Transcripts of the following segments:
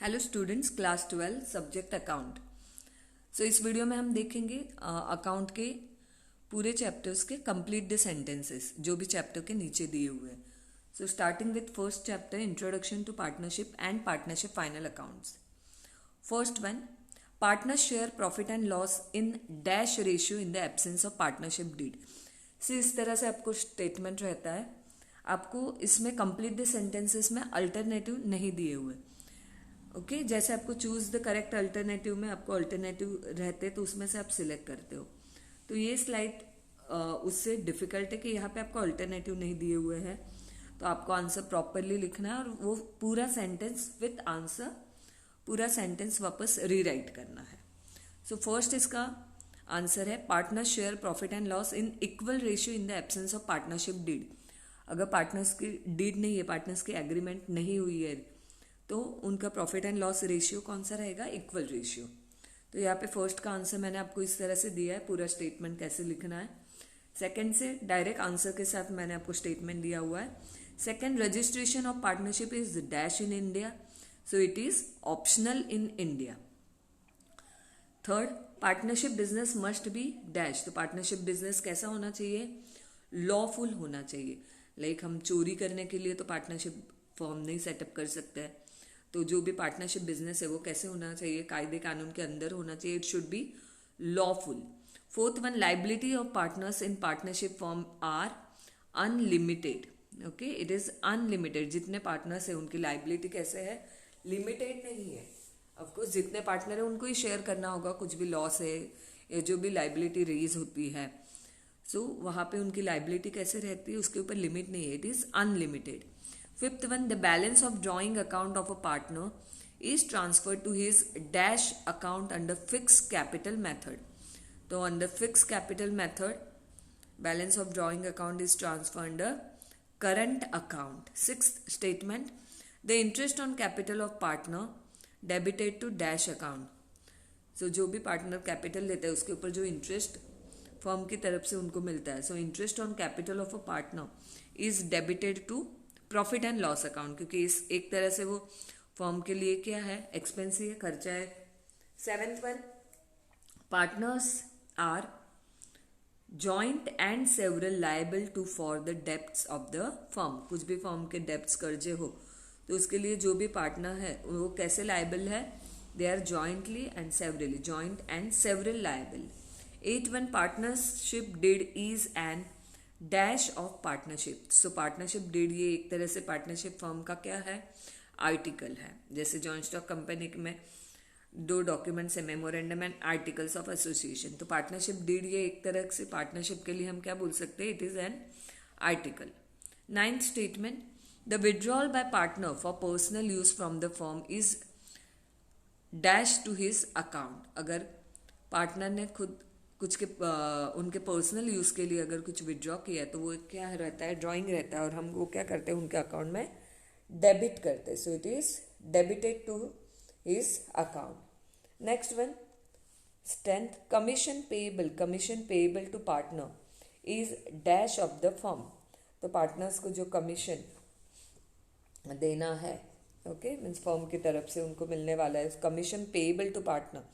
Hello students, class 12 subject account. So इस video में हम देखेंगे अकाउंट के पूरे चैप्टर्स के कंप्लीट द सेंटेंसेस जो भी चैप्टर के नीचे दिए हुए हैं। So starting with first chapter, introduction to partnership and partnership final accounts. First one, partner share profit and loss in dash ratio in the absence of partnership deed. से इस तरह से आपको स्टेटमेंट रहता है, आपको इसमें कंप्लीट द सेंटेंसेस में अल्टरनेटिव नहीं दिए हुए। ओके जैसे आपको चूज द करेक्ट अल्टरनेटिव में आपको अल्टरनेटिव रहते तो उसमें से आप सिलेक्ट करते हो। तो ये स्लाइड उससे डिफिकल्ट है कि यहाँ पे आपको अल्टरनेटिव नहीं दिए हुए हैं, तो आपको आंसर प्रॉपरली लिखना है और वो पूरा सेंटेंस विथ आंसर पूरा सेंटेंस वापस रीराइट करना है। सो फर्स्ट इसका आंसर है partner share profit and loss in equal ratio in the absence of partnership deed. अगर पार्टनर्स की डीड नहीं है, पार्टनर्स की एग्रीमेंट नहीं हुई है, तो उनका प्रॉफिट एंड लॉस रेशियो कौन सा रहेगा? Equal ratio. तो यहाँ पे फर्स्ट का आंसर मैंने आपको इस तरह से दिया है, पूरा स्टेटमेंट कैसे लिखना है। सेकंड से डायरेक्ट आंसर के साथ मैंने आपको स्टेटमेंट दिया हुआ है। Second, registration of partnership is dash in India, so it is optional in India. Third, partnership business must be dash, तो पार्टनरशिप बिजनेस कैसा होना चाहिए? लॉफुल होना चाहिए। लाइक हम चोरी करने के लिए तो पार्टनरशिप फॉर्म नहीं सेटअप कर सकते हैं, तो जो भी पार्टनरशिप बिजनेस है वो कैसे होना चाहिए? कायदे कानून के अंदर होना चाहिए। It should be lawful. Fourth one, liability of partners in partnership form are unlimited. Okay, it is unlimited. जितने पार्टनर्स है उनकी लाइबिलिटी कैसे है? लिमिटेड नहीं है। ऑफकोर्स जितने पार्टनर है उनको ही शेयर करना होगा, कुछ भी लॉस है या जो भी लाइबिलिटी रेज होती है, सो वहाँ पे उनकी लाइबिलिटी कैसे रहती है, उसके ऊपर लिमिट नहीं है, it is unlimited. Fifth one, the balance of drawing account of a partner is transferred to his dash account under fixed capital method. So under fixed capital method, balance of drawing account is transferred under current account. Sixth statement, the interest on capital of partner debited to dash account. So जो भी partner capital लेता है उसके ऊपर जो interest firm की तरफ से उनको मिलता है, so interest on capital of a partner is debited to profit and loss account, क्योंकि इस एक तरह से वो फर्म के लिए क्या है? एक्सपेंस ही है, खर्चा है। Seventh one, partners are joint and several liable to for the debts of the firm. कुछ भी फर्म के डेप्ट्स कर्जे हो तो उसके लिए जो भी पार्टनर है वो कैसे लायबल है? They are jointly and severally, joint and several liable. Eight one, partnership deed is an dash of partnership. So partnership deed ये एक तरह से पार्टनरशिप फर्म का क्या है? आर्टिकल है। जैसे जॉइंट स्टॉक कंपनी में दो डॉक्यूमेंट्स है, memorandum and articles of association. तो पार्टनरशिप डीड ये एक तरह से पार्टनरशिप के लिए हम क्या बोल सकते हैं? It is an article. Ninth statement, the withdrawal by partner for personal use from the firm is dash to his account. अगर पार्टनर ने खुद कुछ के उनके पर्सनल यूज के लिए अगर कुछ विड्रॉ किया है तो वो क्या रहता है? ड्रॉइंग रहता है, और हम वो क्या करते हैं? उनके अकाउंट में डेबिट करते हैं। So it is debited to his account. Next one, tenth, commission payable to partner is dash of the firm. तो पार्टनर्स को जो कमीशन देना है, ओके मीन्स फर्म की तरफ से उनको मिलने वाला है, कमीशन पेएबल टू पार्टनर,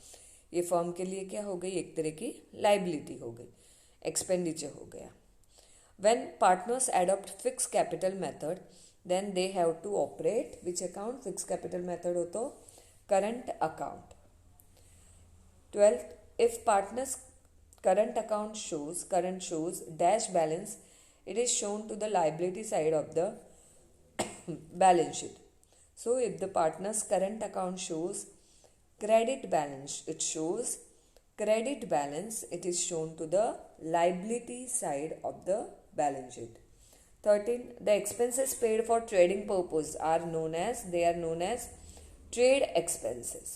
ये फर्म के लिए क्या हो गई? एक तरह की लाइबिलिटी हो गई, एक्सपेंडिचर हो गया। When partners adopt fix capital method then they have to operate which account? Fix capital method हो तो current account. Twelfth, if partners current account shows dash balance, it is shown to the liability side of the balance sheet. So if the partners current account shows credit balance, it shows credit balance, it is shown to the liability side of the balance sheet. 13, the expenses paid for trading purpose are known as trade expenses.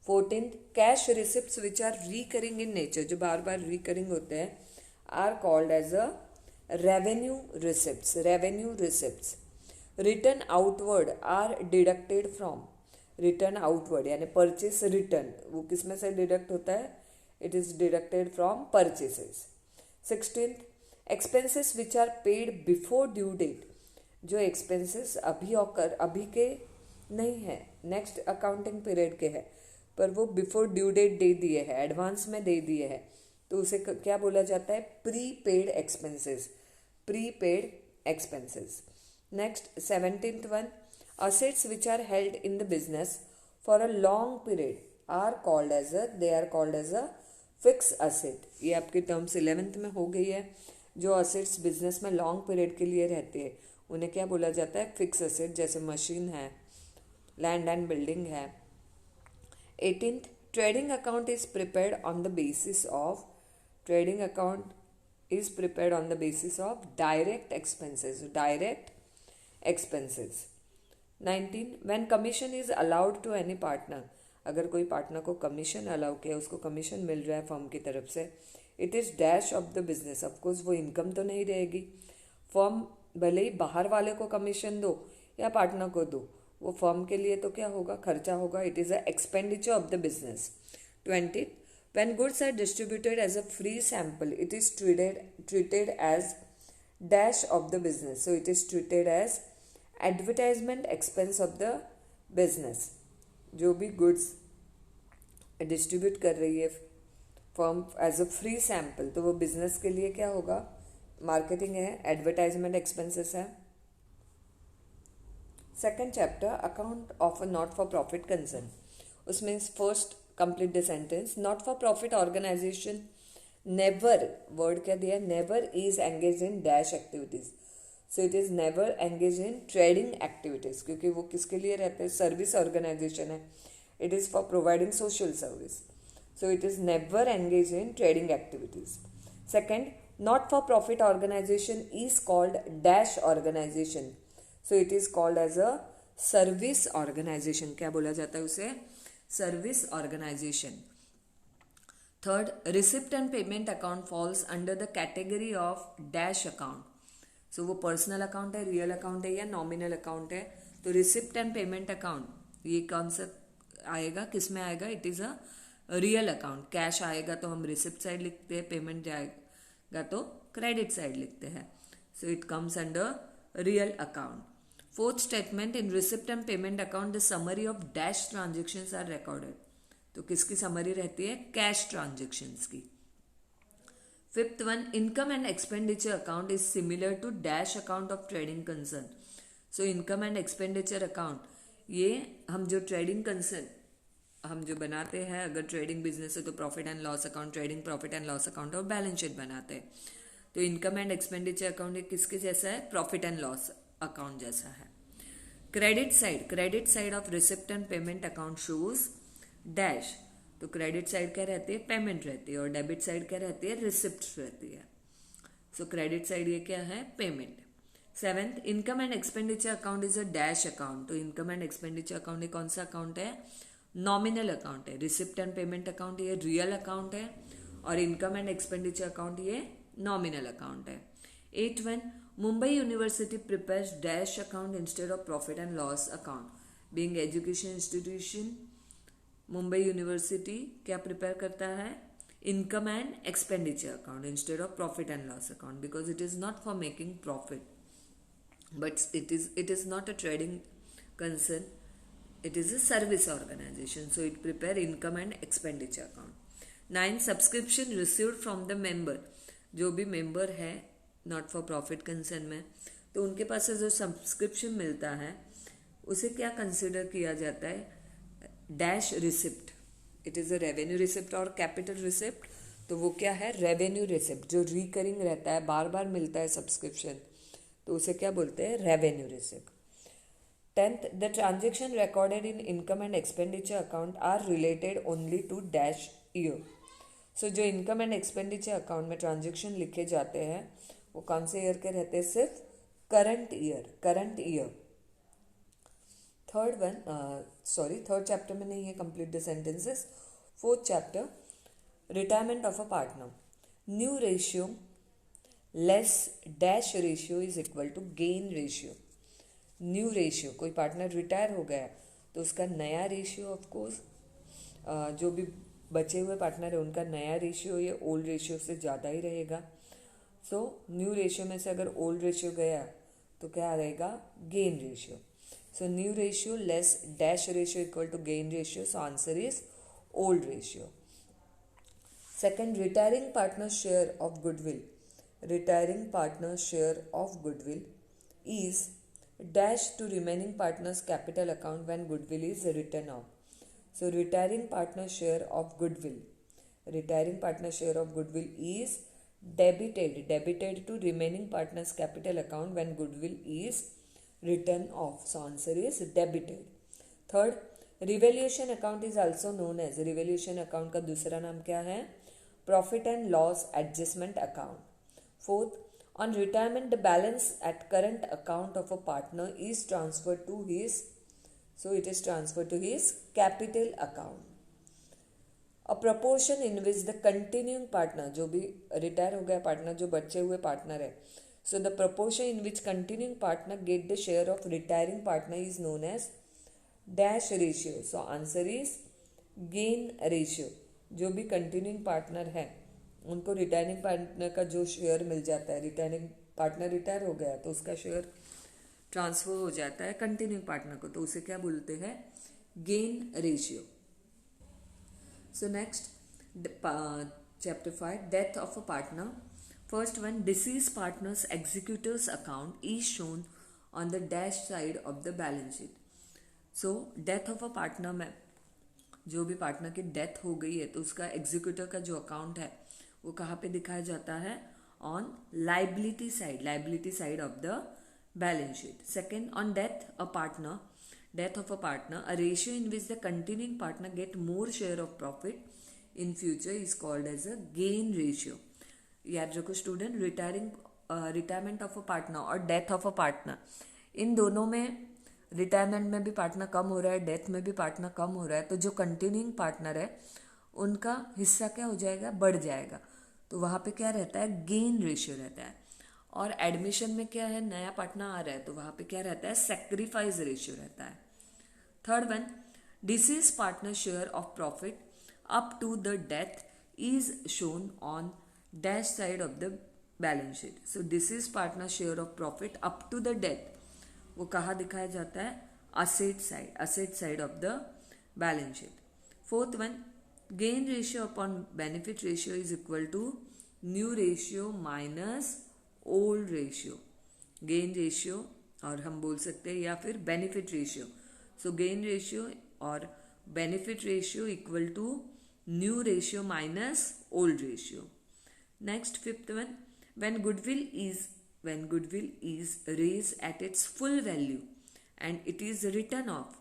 14th, cash receipts which are recurring in nature, जो बार बार recurring होते हैं, are called as a revenue receipts. Written outward are deducted from, return outward यानी purchase return, वो किस में से deduct होता है? It is deducted from purchases. 16th, expenses which are paid before due date, जो एक्सपेंसेस अभी के नहीं है, नेक्स्ट अकाउंटिंग पीरियड के है, पर वो बिफोर ड्यू डेट दे दिए है, एडवांस में दे दिए है, तो उसे क्या बोला जाता है? Pre paid expenses, pre paid expenses. Next 17th one, assets which are held in the business for a long period are called as a fixed asset। ये आपकी टर्म्स 11th में हो गई है। जो असेट्स बिजनेस में लॉन्ग पीरियड के लिए रहते हैं उन्हें क्या बोला जाता है? Fix asset. जैसे मशीन है, लैंड एंड बिल्डिंग है। 18th, trading account is prepared on the basis of direct expenses. 19, when commission is allowed to any partner, अगर कोई पार्टनर को कमीशन अलाउ किया, उसको कमीशन मिल रहा है फर्म की तरफ से, it is dash of the business. Of course वो इनकम तो नहीं रहेगी। फर्म भले ही बाहर वाले को कमीशन दो या पार्टनर को दो, वो फर्म के लिए तो क्या होगा? खर्चा होगा। It is a expenditure of the business. 20, when goods are distributed as a free sample, it is treated as dash of the business. So it is treated as advertisement expense of the business. जो भी goods distribute कर रही है firm as a free sample, तो वो business के लिए क्या होगा? मार्केटिंग है, एडवर्टाइजमेंट एक्सपेंसेस है। Second chapter, account of a not for profit concern. उसमें first complete the sentence. Not for profit organisation never, word क्या दिया? Never is engage in dash activities. So it is never engage in trading activities, क्योंकि वो किसके लिए रहते हैं? Service organisation है। It is for providing social service. So it is never engage in trading activities. Second, not for profit organisation is called dash organisation. So it is called as a service organisation. क्या बोला जाता है उसे? Service organisation. Third, receipt and payment account falls under the category of dash account. So वो personal account है, real account है या nominal account है? तो रिसिप्ट एंड पेमेंट अकाउंट ये कौन सा आएगा? किस में आएगा? It is a real account. Cash आएगा तो हम रिसिप्ट साइड लिखते हैं, पेमेंट जाएगा तो क्रेडिट साइड लिखते हैं। So it comes under real account. Fourth statement, in receipt and payment account the summary of dash transactions are recorded. तो किसकी समरी रहती है? कैश ट्रांजेक्शन्स की। Fifth one, income and expenditure account is similar to dash account of trading concern. So income and expenditure account, ये हम जो trading concern हम जो बनाते हैं, अगर ट्रेडिंग बिजनेस है तो profit and loss account, trading profit and loss account और बैलेंस शीट बनाते हैं। तो इनकम एंड एक्सपेंडिचर अकाउंट किसके जैसा है? प्रॉफिट एंड लॉस अकाउंट जैसा है। Credit side of receipt and payment account shows dash. तो क्रेडिट साइड क्या रहती है? पेमेंट रहती है। और डेबिट साइड क्या रहती है? रिसिप्ट रहती है। सो क्रेडिट साइड ये क्या है? Payment. Seventh, income and expenditure account is a dash account. तो इनकम एंड एक्सपेंडिचर अकाउंट ये कौन सा अकाउंट है? नॉमिनल अकाउंट है। रिसिप्ट एंड पेमेंट अकाउंट ये रियल अकाउंट है और इनकम एंड एक्सपेंडिचर अकाउंट ये नॉमिनल अकाउंट है। 8th, Mumbai university prepares dash account instead of profit and loss account. Being education institution, Mumbai university क्या प्रिपेयर करता है? Income and expenditure account instead of profit and loss account, because it is not for making profit, but it is not a trading concern, it is a service organization, so it prepare income and expenditure account. 9, subscription received from the member। जो भी member है not for profit concern में, तो उनके पास से जो subscription मिलता है उसे क्या कंसिडर किया जाता है? Dash receipt. It is a revenue receipt और कैपिटल रिसिप्ट। तो वो क्या है? Revenue receipt. जो रिकरिंग रहता है, बार बार मिलता है सब्सक्रिप्शन, तो उसे क्या बोलते हैं? Revenue receipt. 10th, the transaction recorded in income and expenditure account are related only to dash year। So जो income and expenditure account में transaction लिखे जाते हैं वो कौन से ईयर के रहते हैं? सिर्फ करंट ईयर। थर्ड चैप्टर में नहीं है, complete the sentences. Fourth chapter, retirement of a partner. New ratio less dash ratio is equal to gain ratio. New ratio, कोई पार्टनर रिटायर हो गया तो उसका नया रेशियो, ऑफकोर्स जो भी बचे हुए पार्टनर है उनका नया रेशियो ये ओल्ड रेशियो से ज़्यादा ही रहेगा। सो न्यू रेशियो में से अगर ओल्ड रेशियो गया तो क्या रहेगा? Gain ratio. So new ratio less dash ratio equal to gain ratio. So answer is old ratio. Second, retiring partner's share of goodwill. Retiring partner's share of goodwill is dash to remaining partner's capital account when goodwill is written off. So retiring partner's share of goodwill. Retiring partner's share of goodwill is debited to remaining partner's capital account when goodwill is written off. So answer is debited. Third, revaluation account is also known as, revaluation account का दूसरा नाम क्या है? Profit and loss adjustment account. Fourth, on retirement the balance at current account of a partner is transferred to his, so it is transferred to his capital account. A proportion in which the continuing partner, जो भी retire हो गया partner, जो बचे हुए partner है, so the proportion in which continuing partner get the share of retiring partner is known as dash ratio. So answer is gain ratio. जो भी कंटिन्यूइंग पार्टनर है उनको रिटायरिंग पार्टनर का जो शेयर मिल जाता है, रिटायरिंग पार्टनर रिटायर हो गया तो उसका शेयर ट्रांसफर हो जाता है कंटिन्यूइंग पार्टनर को, तो उसे क्या बोलते हैं? Gain ratio. So next chapter 5, death of a partner. First one, disease partners executives account is shown on the dash side of the balance sheet. So death of a partner में जो भी partner की death हो गई है तो उसका executive का जो अकाउंट है वो कहाँ पे दिखाया जाता है? On liability side of the balance sheet. Second, on death of a partner, a ratio in which the continuing partner get more share of profit in future is called as a gain ratio. याद रखो student, retirement of a partner और death of a partner, इन दोनों में retirement में भी partner कम हो रहा है, डेथ में भी पार्टनर कम हो रहा है, तो जो कंटिन्यूइंग पार्टनर है उनका हिस्सा क्या हो जाएगा? बढ़ जाएगा. तो वहाँ पे क्या रहता है? गेन रेशियो रहता है. और एडमिशन में क्या है? नया पार्टनर आ रहा है तो वहाँ पे क्या रहता है? सेक्रीफाइस रेशियो रहता है. Third one, deceased partner share of profit up to the death is shown on dash side of the balance sheet. So deceased partner share of profit up to the death वो कहाँ दिखाया जाता है? Asset side of the balance sheet. Fourth one, gain ratio upon benefit ratio is equal to new ratio minus old ratio. Gain ratio और हम बोल सकते हैं या फिर benefit ratio. So gain ratio और benefit ratio equal to new ratio minus old ratio. Next fifth one, when goodwill is raised at its full value and it is written off,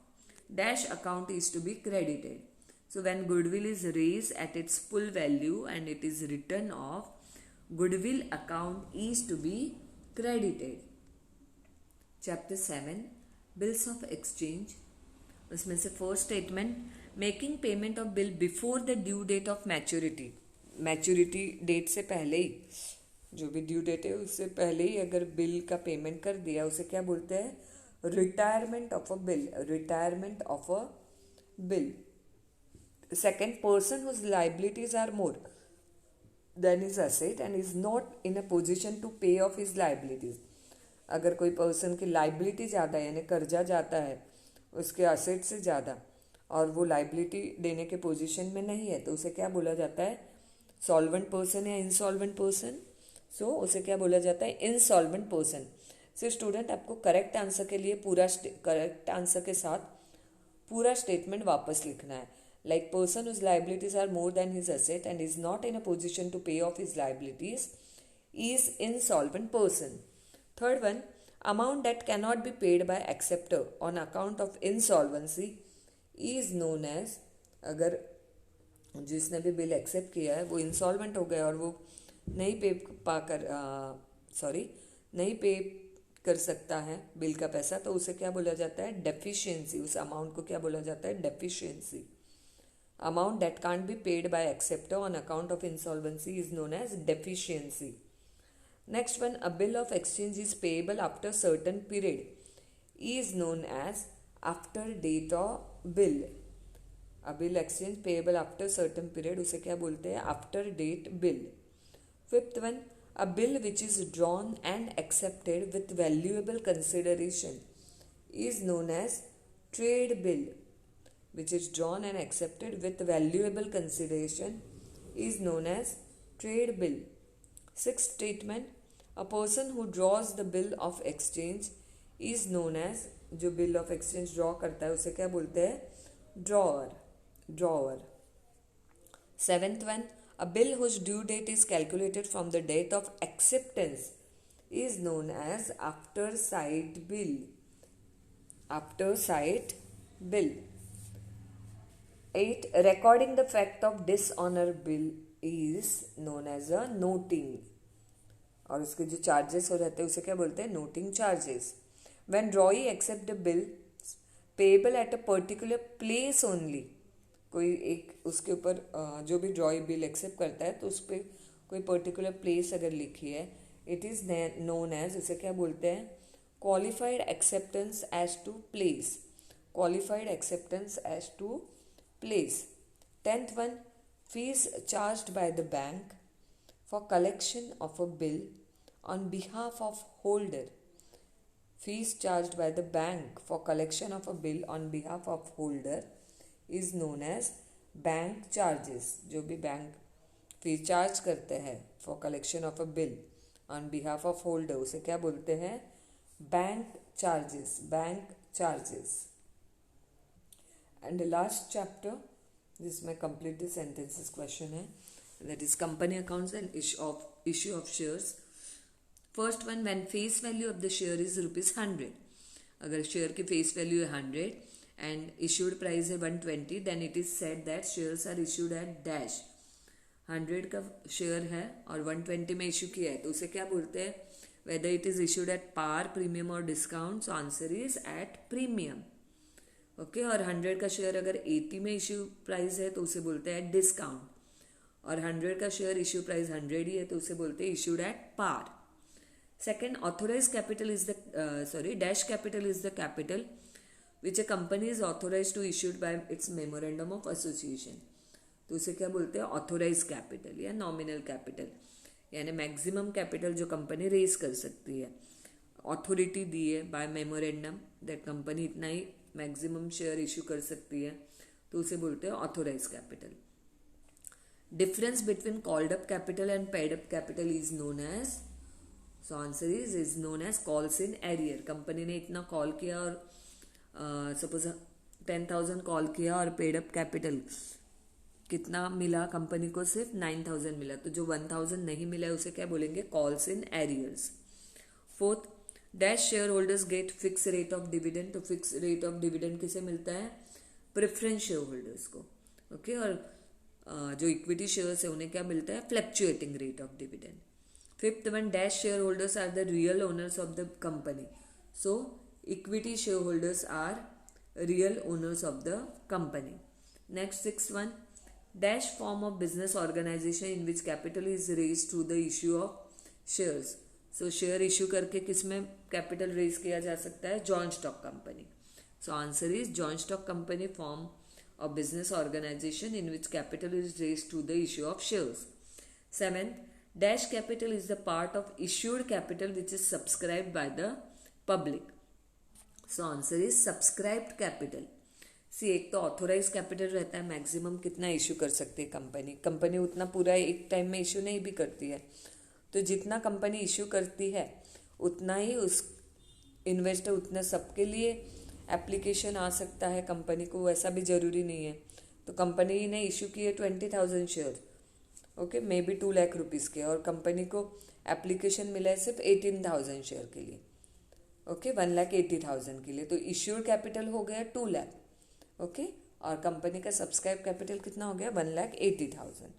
dash account is to be credited. So when goodwill is raised at its full value and it is written off, goodwill account is to be credited. Chapter 7, bills of exchange. उसमें से first statement, making payment of bill before the due date of maturity date से पहले ही, जो भी due date है उससे पहले ही अगर बिल का पेमेंट कर दिया उसे क्या बोलते हैं? Retirement of a bill. Second, person whose liabilities are more than his asset and is not in a position to pay off his liabilities. अगर कोई पर्सन की लाइबिलिटी ज़्यादा है यानी कर्जा जाता है उसके असेट से ज़्यादा और वो लाइबिलिटी देने के पोजीशन में नहीं है तो उसे क्या बोला जाता है? सॉल्वेंट पर्सन या इंसॉल्वेंट पर्सन. सो उसे क्या बोला जाता है? Insolvent person. सो स्टूडेंट आपको करेक्ट आंसर के लिए करेक्ट आंसर के साथ पूरा स्टेटमेंट वापस लिखना है. Like person whose liabilities are more than his asset and is not in a position to pay off his liabilities is insolvent person. Third one, amount that cannot be paid by acceptor on account of insolvency is known as, अगर जिसने भी bill accept किया है वो insolvent हो गया और वो नहीं पे कर सकता है बिल का पैसा, तो उसे क्या बोला जाता है? डेफिशिएंसी. उस अमाउंट को क्या बोला जाता है? Deficiency. Amount that can't be paid by acceptor on account of insolvency is known as deficiency. Next one, a bill of exchange is payable after certain period is known as after date of bill. A bill exchange payable after certain period उसे क्या बोलते हैं? after date bill. Fifth one, a bill which is drawn and accepted with valuable consideration is known as trade bill, which is drawn and accepted with valuable consideration, is known as trade bill. Sixth statement, a person who draws the bill of exchange is known as, जो bill of exchange draw करता है उसे क्या बोलते हैं? Drawer. Seventh one, a bill whose due date is calculated from the date of acceptance is known as after sight bill. After sight bill. 8. Recording the fact of dishonor bill is known as a noting. और उसके जो charges हो जाते हैं उसे क्या बोलते हैं? Noting charges. When drawee accept the bill payable at a particular place only, कोई एक उसके ऊपर जो भी ड्रॉई बिल एक्सेप्ट करता है तो उस पर कोई पर्टिकुलर प्लेस अगर लिखी है, इट इज़ नोन एज, उसे क्या बोलते हैं? Qualified acceptance as to place. Qualified acceptance as to place. 10th one, fees charged by the bank for collection of a bill on behalf of holder. Fees charged by the bank for collection of a bill on behalf of holder is known as bank charges. जो भी bank fees charge करते हैं for collection of a bill on behalf of holder उसे क्या बोलते हैं? Bank charges. Bank charges. And last chapter जिसमें complete the sentences question है, that is company accounts and issue of shares. First one, when face value of the share is ₹100. अगर share की face value है 100 and issued price है 120, then it is said that shares are issued at dash. 100 का share है और 120 में issue किया है तो उसे क्या बोलते हैं? whether it is issued at par, premium और discount, so answer is at premium. Okay. और 100 का शेयर अगर 80 में इशू प्राइस है तो उसे बोलते हैं डिस्काउंट, और 100 का शेयर इशू प्राइस 100 ही है तो उसे बोलते हैं issued at par. Second, authorise capital is the dash capital is the capital which a company is authorized to issued by its memorandum of association. तो उसे क्या बोलते हैं? ऑथोराइज कैपिटल या नॉमिनल कैपिटल, यानी मैक्सिमम कैपिटल जो company raise कर सकती है. अथॉरिटी दी है बाय मेमोरेंडम दैट कंपनी इतना ही मैक्सिमम शेयर इशू कर सकती है तो उसे बोलते हैं authorise capital. Difference between called up capital and paid up capital is known as, so answer is known as calls in arrear. Company ने इतना कॉल किया और सपोज 10,000 कॉल किया और पेड अप कैपिटल कितना मिला कंपनी को? सिर्फ 9,000 मिला. तो जो 1,000 नहीं मिला है उसे क्या बोलेंगे? Calls in arrears. Fourth, dash share holders get fix rate of dividend. तो फिक्स रेट ऑफ डिविडेंड किसे मिलता है? प्रेफरेंस शेयर होल्डर्स को. ओके. और जो इक्विटी शेयर्स है उन्हें क्या मिलता है? Fluctuating rate of dividend. Fifth one, dash share holders are the real owners of the company. So equity shareholders are real owners of the company. Next, sixth one, dash form of business organization in which capital is raised through the issue of shares. So share issue करके किसमें capital raise किया जा सकता है? joint stock company. So answer is joint stock company form of business organization in which capital is raised through the issue of shares. Seventh, dash capital is the part of issued capital which is subscribed by the public. So answer is subscribed capital. C, एक तो authorise capital रहता है, maximum कितना issue कर सकती है company उतना पूरा एक टाइम में इशू नहीं भी करती है. तो जितना कंपनी इशू करती है उतना ही उस इन्वेस्टर उतना सबके लिए एप्लीकेशन आ सकता है कंपनी को, ऐसा भी ज़रूरी नहीं है. तो कंपनी ने इशू किए 20,000 share, okay, may be 2 lakh rupees के, और कंपनी को एप्लीकेशन मिला है सिर्फ 18,000 शेयर के लिए. ओके, 1,80,000 के लिए. तो इश्यूड कैपिटल हो गया 2 लाख. ओके. और कंपनी का सब्सक्राइब कैपिटल कितना हो गया? 1,80,000.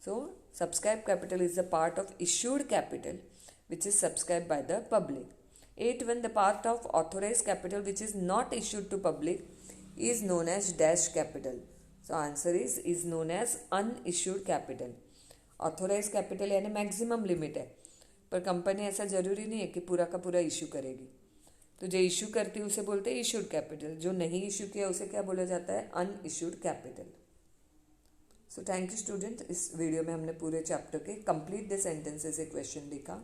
So subscribe capital is the part of issued capital which is subscribe by the public. 8. When the part of authorized capital which is not issued to public is known as dash capital. So answer is known as unissued capital. Authorized capital यानी maximum limit है, पर company ऐसा जरूरी नहीं है कि पूरा का पूरा इशू करेगी. तो जो इशू करती है उसे बोलते हैं इशूड कैपिटल, जो नहीं इशू किया उसे क्या बोला जाता है? Unissued capital. So thank you student. इस वीडियो में हमने पूरे चैप्टर के कंप्लीट द सेंटेंसेस से क्वेश्चन देखा.